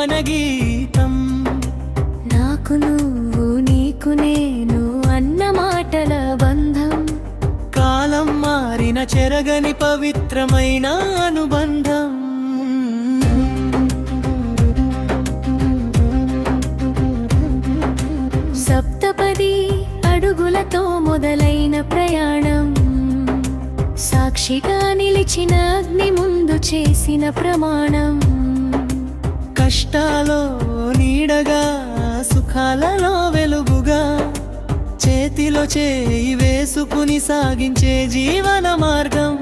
జీవన గీతం. నాకు నువ్వు నీకు నేను అన్న మాటల బంధం, కాలం మారిన చెరగని పవిత్రమైన అనుబంధం. సప్తపది అడుగులతో మొదలైన ప్రయాణం, సాక్షిగా నిలిచిన అగ్ని ముందు చేసిన ప్రమాణం. కష్టాలో నీడగా, సుఖాలలో వెలుగుగా, చేతిలో చేయి వేసుకుని సాగించే జీవన మార్గం.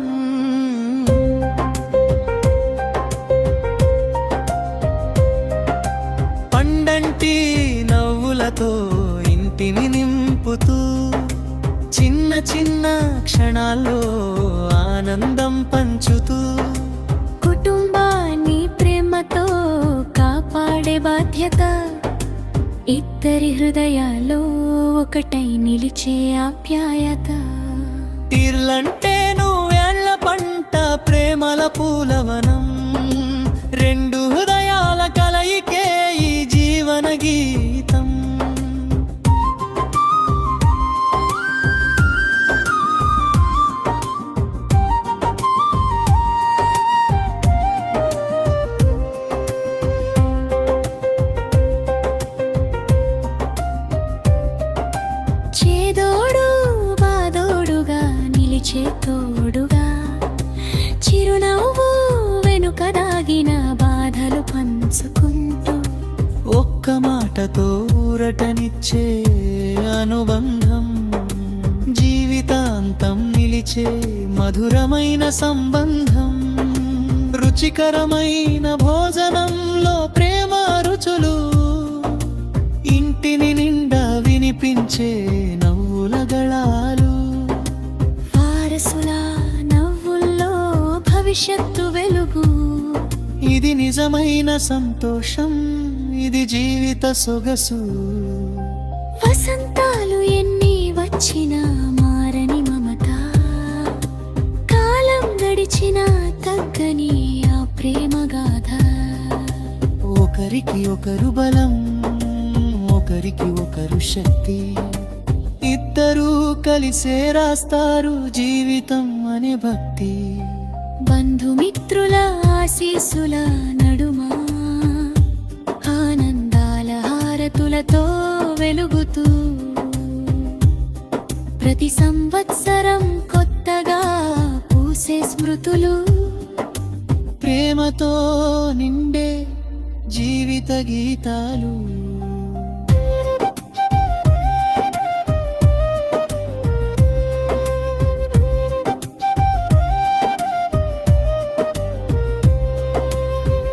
పండంటి నవ్వులతో ఇంటిని నింపుతూ, చిన్న చిన్న క్షణాల్లో ఆనందం పంచుతూ, కుటుంబాన్ని ప్రేమతో కాపాడే బాధ్యత, ఇద్దరి హృదయాల్లో ఒకటై నిలిచే ఆప్యాయత. తీర్లంటే నువ్వేళ్ల పంట, ప్రేమల పూలవనం, రెండు హృదయాల కలయికే ఈ జీవన గీతం. చేదోడు బాదోడుగా నిలిచే తోడుగా, చిరునవ్వు వెనుక దాగిన బాధలు పంచుకుంటూ, ఒక్క మాటతో ఊరటనిచ్చే అనుబంధం, జీవితాంతం నిలిచే మధురమైన సంబంధం. రుచికరమైన భోజనంలో ప్రేమ రుచులు, ఇంటిని నిండా వినిపించే నవ్వుల గళాలు. వారసుల నవ్వుల్లో భవిష్యత్తు వెలుగు, ఇది నిజమైన సంతోషం, ఇది జీవిత సొగసు. వసంతాలు ఎన్ని వచ్చినా మారని మమత, కాలం గడిచిన తగ్గని ఆ ప్రేమ గాథ. ఒకరికి ఒకరు బలం, ఒకరికి ఒకరు శక్తి, ఇద్దరూ కలిసే రాస్తారు జీవితం అనే భక్తి. బంధుమిత్రుల ఆశీస్సుల నడుమ, ఆనందాల హారతులతో వెలుగుతూ, ప్రతి సంవత్సరం కొత్తగా పూసే స్మృతులు, ప్రేమతో నిండే జీవిత గీతాలు.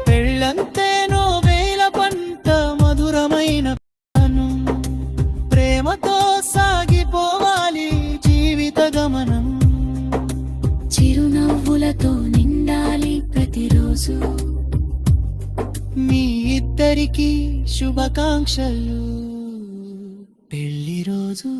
పెళ్ళంతేనో వేల పంట, మధురమైన పను, ప్రేమతో సాగిపోవాలి జీవిత గమనం. చిరునవ్వులతో నిండాలి ప్రతిరోజు, మీ ఇద్దరికి శుభాకాంక్షలు పెళ్లి రోజు.